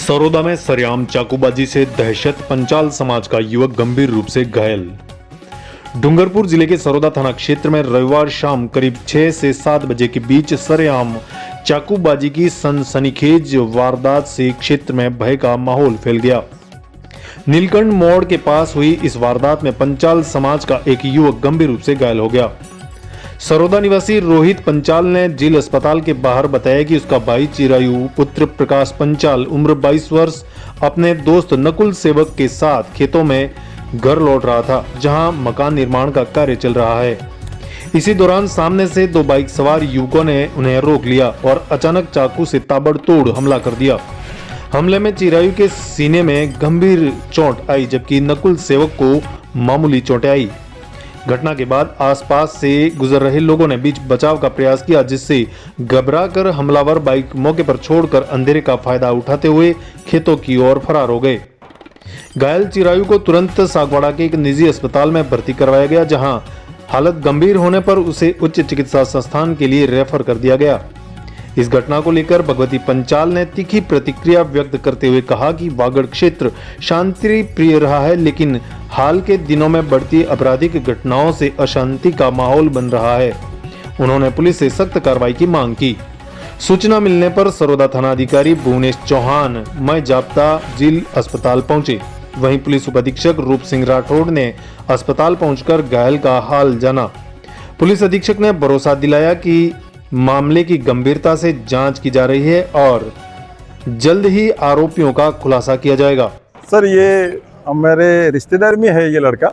सरोदा में सरेआम चाकूबाजी से दहशत, पंचाल समाज का युवक गंभीर रूप से घायल। डूंगरपुर जिले के सरोदा थाना क्षेत्र में रविवार शाम करीब 6 से 7 बजे के बीच सरेआम चाकूबाजी की सनसनीखेज वारदात से क्षेत्र में भय का माहौल फैल गया। नीलकंठ मोड़ के पास हुई इस वारदात में पंचाल समाज का एक युवक गंभीर रूप से घायल हो गया। सरोदा निवासी रोहित पंचाल ने जिला अस्पताल के बाहर बताया कि उसका भाई चिरायु पुत्र प्रकाश पंचाल उम्र 22 वर्ष अपने दोस्त नकुल सेवक के साथ खेतों में घर लौट रहा था, जहां मकान निर्माण का कार्य चल रहा है। इसी दौरान सामने से 2 बाइक सवार युवकों ने उन्हें रोक लिया और अचानक चाकू से ताबड़तोड़ हमला कर दिया। हमले में चिरायु के सीने में गंभीर चोट आई, जबकि नकुल सेवक को मामूली चोटें आई। घटना के बाद आसपास से गुजर रहे लोगों ने बीच बचाव का प्रयास किया, जिससे घबराकर हमलावर बाइक मौके पर छोड़कर अंधेरे का फायदा उठाते हुए खेतों की ओर फरार हो गए। घायल चिरायु को तुरंत सागवाड़ा के एक निजी अस्पताल में भर्ती करवाया गया, जहां हालत गंभीर होने पर उसे उच्च चिकित्सा संस्थान के लिए रेफर कर दिया गया। इस घटना को लेकर भगवती पंचाल ने तीखी प्रतिक्रिया व्यक्त करते हुए कहा कि वागड़ क्षेत्र शांति प्रिय रहा है, लेकिन हाल के दिनों में बढ़ती आपराधिक घटनाओं से अशांति का माहौल बन रहा है। उन्होंने पुलिस से सख्त कार्रवाई की मांग की। सूचना मिलने पर सरोदा थाना अधिकारी भुवनेश चौहान मय जाप्ता जिल अस्पताल पहुंचे। वहीं पुलिस उपाधीक्षक रूप सिंह राठौड़ ने अस्पताल पहुंचकर घायल का हाल जाना। पुलिस अधीक्षक ने भरोसा दिलाया कि मामले की गंभीरता से जांच की जा रही है और जल्द ही आरोपियों का खुलासा किया जाएगा। सर, ये मेरे रिश्तेदार में है ये लड़का,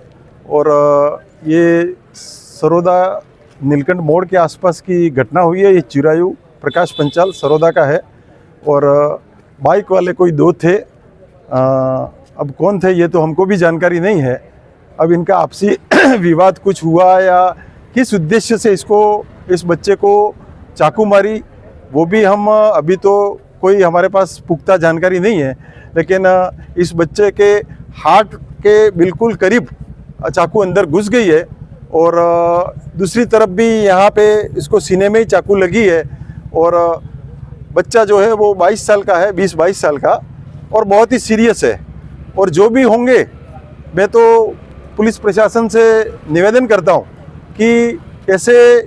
और ये सरोदा नीलकंठ मोड़ के आसपास की घटना हुई है। ये चिरायु प्रकाश पंचाल सरोदा का है, और बाइक वाले कोई 2 थे। अब कौन थे ये तो हमको भी जानकारी नहीं है। अब इनका आपसी विवाद कुछ हुआ या किस उद्देश्य से इस बच्चे को चाकू मारी, वो भी हम अभी तो कोई हमारे पास पुख्ता जानकारी नहीं है। लेकिन इस बच्चे के हार्ट के बिल्कुल करीब चाकू अंदर घुस गई है, और दूसरी तरफ भी यहाँ पे इसको सीने में ही चाकू लगी है। और बच्चा जो है वो 22 साल का है, 20-22 साल का, और बहुत ही सीरियस है। और जो भी होंगे, मैं तो पुलिस प्रशासन से निवेदन करता हूँ कि ऐसे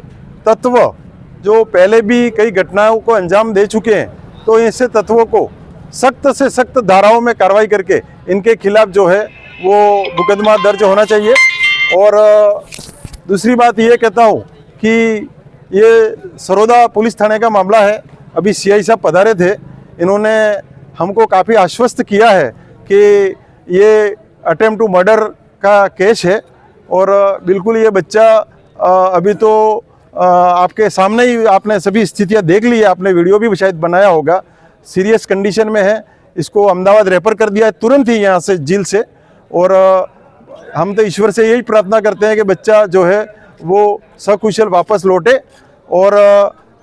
तत्व जो पहले भी कई घटनाओं को अंजाम दे चुके हैं, तो ऐसे तत्वों को सख्त से सख्त धाराओं में कार्रवाई करके इनके खिलाफ जो है वो मुकदमा दर्ज होना चाहिए। और दूसरी बात ये कहता हूँ कि ये सरोदा पुलिस थाने का मामला है। अभी सीआई साहब पधारे थे, इन्होंने हमको काफ़ी आश्वस्त किया है कि ये अटेम्प्ट टू मर्डर का केस है, और बिल्कुल ये बच्चा अभी तो आपके सामने ही आपने सभी स्थितियां देख ली है, आपने वीडियो भी शायद बनाया होगा। सीरियस कंडीशन में है, इसको अहमदाबाद रेफर कर दिया है तुरंत ही यहाँ से, जेल से। और हम तो ईश्वर से यही प्रार्थना करते हैं कि बच्चा जो है वो सकुशल वापस लौटे। और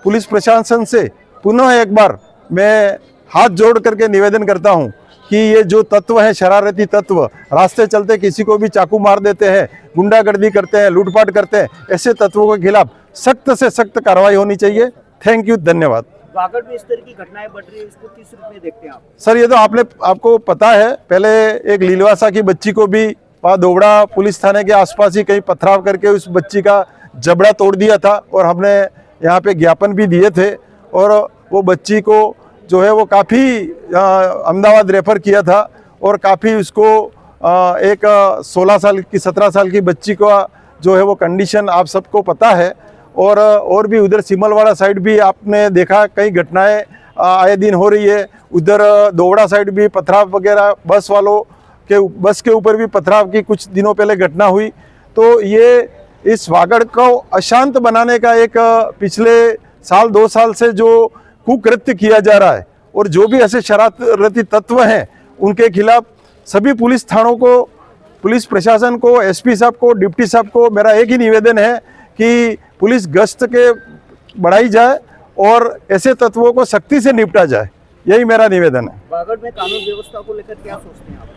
पुलिस प्रशासन से पुनः एक बार मैं हाथ जोड़ करके निवेदन करता हूँ कि ये जो तत्व है, शरारती तत्व, रास्ते चलते किसी को भी चाकू मार देते हैं, गुंडागर्दी करते हैं, लूटपाट करते हैं, ऐसे तत्वों के खिलाफ सख्त से सख्त कार्रवाई होनी चाहिए। थैंक यू, धन्यवाद। वागड़ में इस तरह की घटनाएं बढ़ रही है, इसको किस रूप में देखते हैं आप? सर, ये तो आपको पता है, पहले एक लीलवासा की बच्ची को भी वहाँ दोवड़ा पुलिस थाने के आसपास ही कहीं पथराव करके उस बच्ची का जबड़ा तोड़ दिया था, और हमने यहाँ पे ज्ञापन भी दिए थे। और वो बच्ची को जो है वो काफ़ी अहमदाबाद रेफर किया था, और काफ़ी उसको एक 16 साल की 17 साल की बच्ची का जो है वो कंडीशन आप सबको पता है। और भी उधर सिमलवाड़ा साइड भी आपने देखा कई घटनाएं आए दिन हो रही है। उधर दोवड़ा साइड भी पथराव वगैरह, बस के ऊपर भी पथराव की कुछ दिनों पहले घटना हुई। तो ये इस वागड़ को अशांत बनाने का एक पिछले 2 साल से जो कुकृत्य किया जा रहा है, और जो भी ऐसे शरारती तत्व हैं उनके खिलाफ सभी पुलिस थानों को, पुलिस प्रशासन को, एसपी साहब को, डिप्टी साहब को मेरा एक ही निवेदन है कि पुलिस गश्त के बढ़ाई जाए और ऐसे तत्वों को सख्ती से निपटा जाए। यही मेरा निवेदन है। वागड़ में कानून व्यवस्था को लेकर क्या सोचते हैं आप?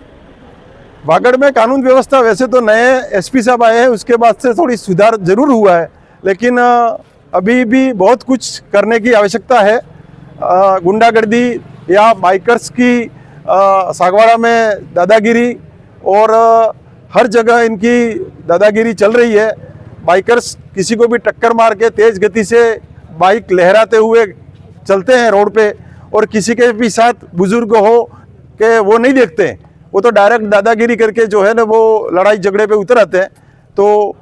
वागड़ में कानून व्यवस्था वैसे तो नए एसपी साहब आए हैं, उसके बाद से थोड़ी सुधार जरूर हुआ है, लेकिन अभी भी बहुत कुछ करने की आवश्यकता है। गुंडागर्दी या बाइकर्स की सागवाड़ा में दादागिरी और हर जगह इनकी दादागिरी चल रही है। बाइकर्स किसी को भी टक्कर मार के तेज गति से बाइक लहराते हुए चलते हैं रोड पे, और किसी के भी साथ बुजुर्ग हो के वो नहीं देखते हैं, वो तो डायरेक्ट दादागिरी करके जो है ना वो लड़ाई झगड़े पे उतर आते हैं। तो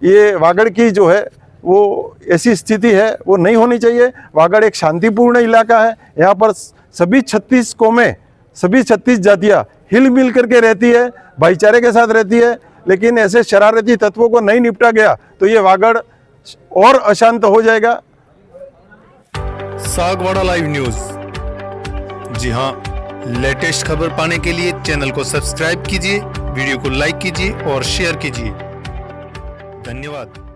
ये वागड़ की जो है वो ऐसी स्थिति है, वो नहीं होनी चाहिए। वागड़ एक शांतिपूर्ण इलाका है, यहाँ पर सभी 36 कौमें, सभी 36 जातियाँ हिल मिल करके रहती है, भाईचारे के साथ रहती है। लेकिन ऐसे शरारती तत्वों को नहीं निपटा गया तो ये वागड़ और अशांत हो जाएगा। सागवाड़ा लाइव न्यूज, जी हाँ, लेटेस्ट खबर पाने के लिए चैनल को सब्सक्राइब कीजिए, वीडियो को लाइक कीजिए और शेयर कीजिए। धन्यवाद।